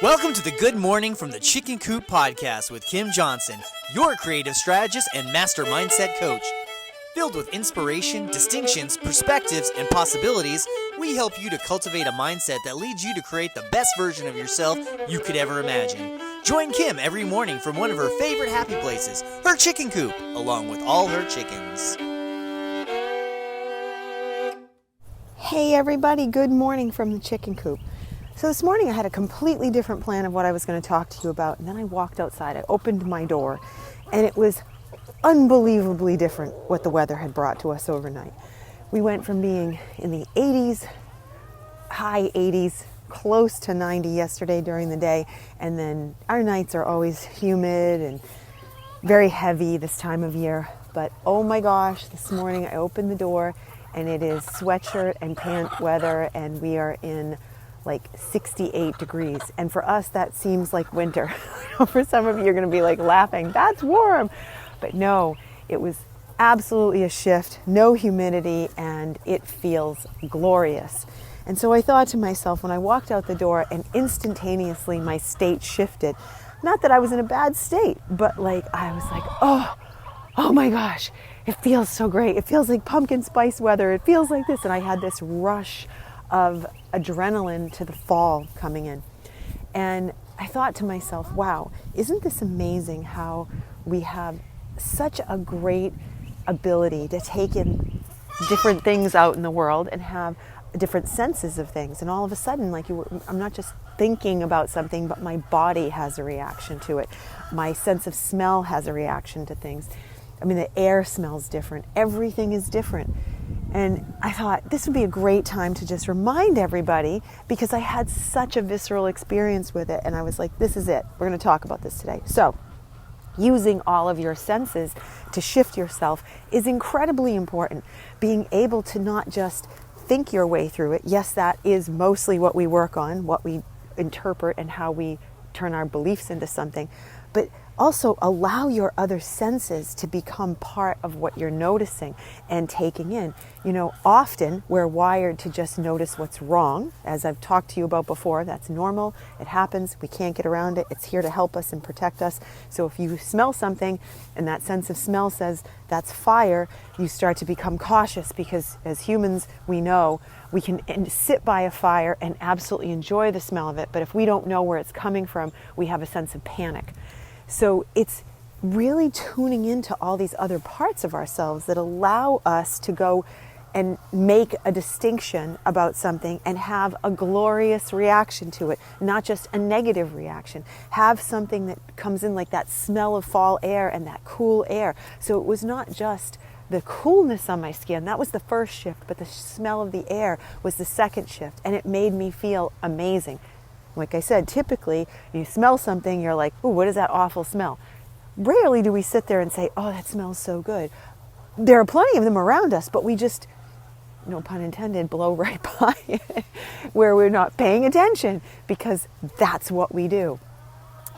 Welcome to the Good Morning from the Chicken Coop podcast with Kim Johnson, your creative strategist and master mindset coach. Filled with inspiration, distinctions, perspectives, and possibilities, we help you to cultivate a mindset that leads you to create the best version of yourself you could ever imagine. Join Kim every morning from one of her favorite happy places, her chicken coop, along with all her chickens. Hey everybody, good morning from the chicken coop. So this morning I had a completely different plan of what I was going to talk to you about, and then I walked outside, I opened my door, and it was unbelievably different what the weather had brought to us overnight. We went from being in the 80s, high 80s, close to 90 yesterday during the day, and then our nights are always humid and very heavy this time of year. But oh my gosh, this morning I opened the door and it is sweatshirt and pant weather, and we are in like 68 degrees. And for us, that seems like winter. For some of you, you're going to be like laughing, that's warm. But no, it was absolutely a shift, no humidity, and it feels glorious. And so I thought to myself when I walked out the door, and instantaneously my state shifted. Not that I was in a bad state, but like I was like, oh my gosh, it feels so great. It feels like pumpkin spice weather. It feels like this. And I had this rush of adrenaline to the fall coming in. And I thought to myself, wow, isn't this amazing how we have such a great ability to take in different things out in the world and have different senses of things. And all of a sudden, I'm not just thinking about something, but my body has a reaction to it. My sense of smell has a reaction to things. I mean, the air smells different. Everything is different. And I thought this would be a great time to just remind everybody, because I had such a visceral experience with it. And I was like, this is it. We're going to talk about this today. So using all of your senses to shift yourself is incredibly important. Being able to not just think your way through it. Yes, that is mostly what we work on, what we interpret and how we turn our beliefs into something. But also allow your other senses to become part of what you're noticing and taking in. You know, often we're wired to just notice what's wrong. As I've talked to you about before, that's normal. It happens. We can't get around it. It's here to help us and protect us. So if you smell something and that sense of smell says that's fire, you start to become cautious, because as humans, we know we can sit by a fire and absolutely enjoy the smell of it. But if we don't know where it's coming from, we have a sense of panic. So it's really tuning into all these other parts of ourselves that allow us to go and make a distinction about something and have a glorious reaction to it, not just a negative reaction. Have something that comes in like that smell of fall air and that cool air. So it was not just the coolness on my skin, that was the first shift, but the smell of the air was the second shift, and it made me feel amazing. Like I said, typically you smell something, you're like, ooh, what is that awful smell? Rarely do we sit there and say, oh, that smells so good. There are plenty of them around us, but we just, no pun intended, blow right by it, where we're not paying attention, because that's what we do.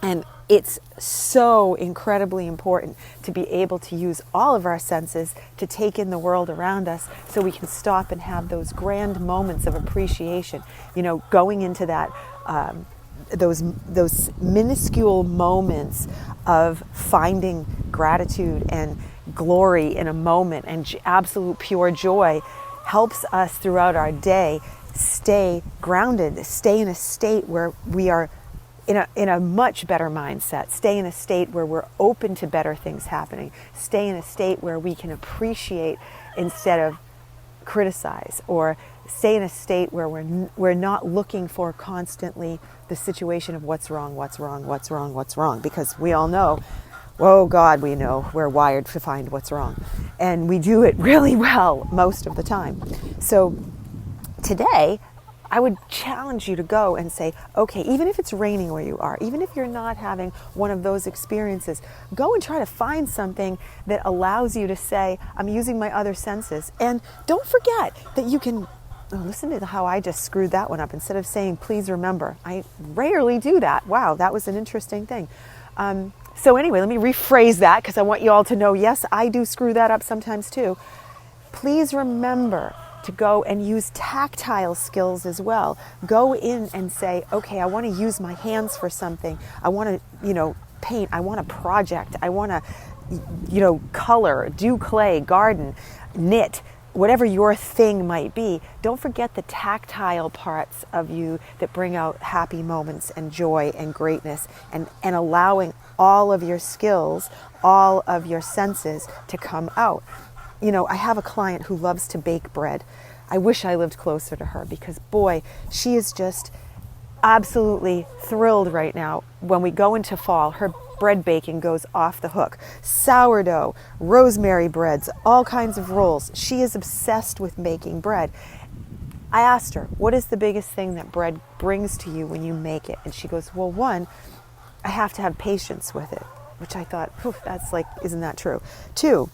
And it's so incredibly important to be able to use all of our senses to take in the world around us, so we can stop and have those grand moments of appreciation. You know, going into that, those minuscule moments of finding gratitude and glory in a moment and absolute pure joy helps us throughout our day stay grounded, stay in a state where we are in a much better mindset, stay in a state where we're open to better things happening, stay in a state where we can appreciate instead of criticize, or stay in a state where we're not looking for constantly the situation of what's wrong, because we all know, oh God, we know we're wired to find what's wrong, and we do it really well most of the time. So today, I would challenge you to go and say, okay, even if it's raining where you are, even if you're not having one of those experiences, go and try to find something that allows you to say, I'm using my other senses. And don't forget that you can, listen to how I just screwed that one up. Instead of saying, please remember, I rarely do that. Wow, that was an interesting thing. So anyway, let me rephrase that, because I want you all to know, yes, I do screw that up sometimes too. Please remember to go and use tactile skills as well. Go in and say, okay, I want to use my hands for something. I want to, paint. I want a project. I want to, color, do clay, garden, knit, whatever your thing might be. Don't forget the tactile parts of you that bring out happy moments and joy and greatness, and allowing all of your skills, all of your senses to come out. I have a client who loves to bake bread. I wish I lived closer to her, because boy, she is just absolutely thrilled right now. When we go into fall, her bread baking goes off the hook. Sourdough, rosemary breads, all kinds of rolls. She is obsessed with making bread. I asked her, what is the biggest thing that bread brings to you when you make it? And she goes, well, one, I have to have patience with it, which I thought, that's like, isn't that true? Two,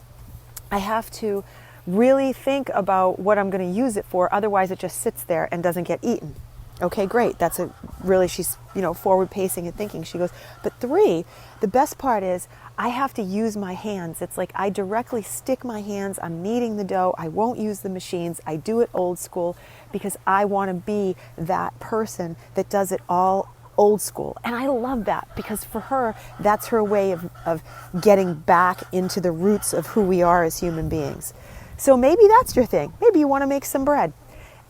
I have to really think about what I'm going to use it for. Otherwise it just sits there and doesn't get eaten. Okay, great. That's she's, forward pacing and thinking. She goes, but three, the best part is I have to use my hands. It's like I directly stick my hands. I'm kneading the dough. I won't use the machines. I do it old school because I want to be that person that does it all old school. And I love that, because for her, that's her way of getting back into the roots of who we are as human beings. So maybe that's your thing. Maybe you want to make some bread.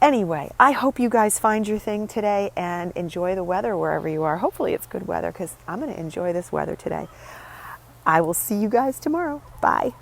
Anyway, I hope you guys find your thing today and enjoy the weather wherever you are. Hopefully it's good weather, because I'm going to enjoy this weather today. I will see you guys tomorrow. Bye.